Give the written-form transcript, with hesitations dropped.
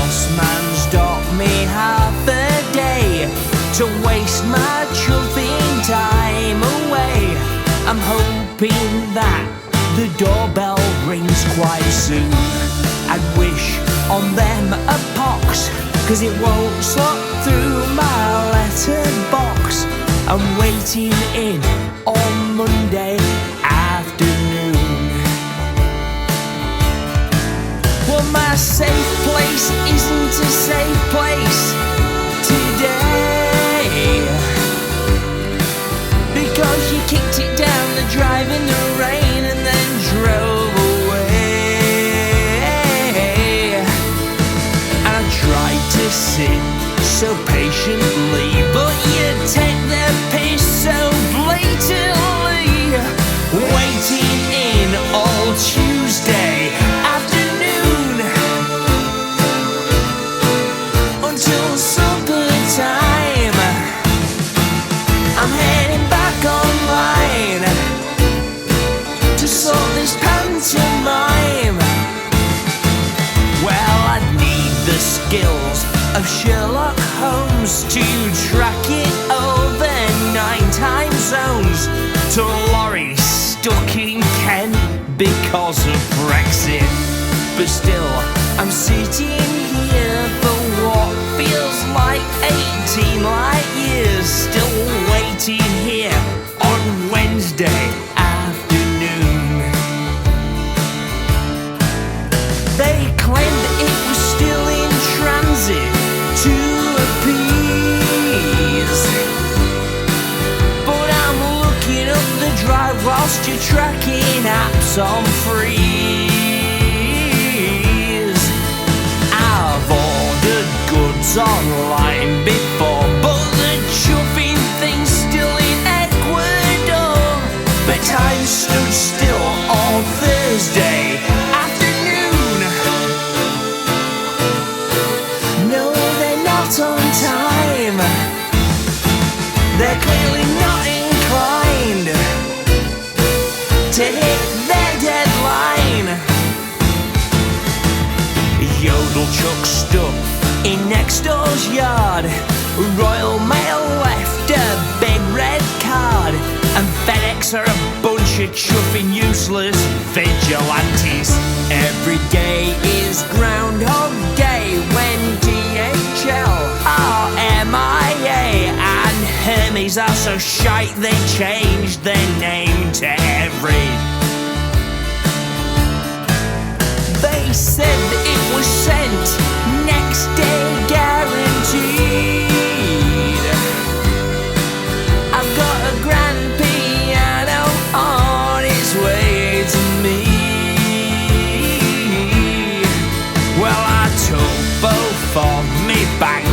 postman's docked me half a day to waste my chuffing time away. I'm hoping that the doorbell rings quite soon. I'd wish on them a pox, 'cause it won't slot through my letterbox. I'm waiting in on Monday afternoon. Well, my safe place isn't a safe place today, because you kicked it down the drive in the rain and then drove away. And I tried to sit so patiently, but you take the piss so blatantly. Waiting in all Tuesday afternoon until supper time. I'm heading back online to sort this pantomime. Well, I'd need the skills of Sherlock Holmes to track it over 9 time zones to a lorry stuck in Kent because of Brexit. But still, I'm sitting here for what feels like 18 light years, still waiting here on Wednesday afternoon. They claimed that it was still in transit to appease, but I'm looking up the drive whilst you're tracking apps on freeze. I've ordered goods online before, but the chuffing thing's still in Ecuador. But time stood still on Thursday afternoon. No, they're not on time. They're clearly not inclined to hit their deadline. Yodel truck stuck in next door's yard. Royal Mail left a big red card, and FedEx are a bunch of chuffing useless vigilantes. Every day is Groundhog Day when DHL are MIA, and Hermes are so shite they changed their name to Every. They said that it was sent next day guaranteed. I've got a grand piano on its way to me. Well, I took both of me back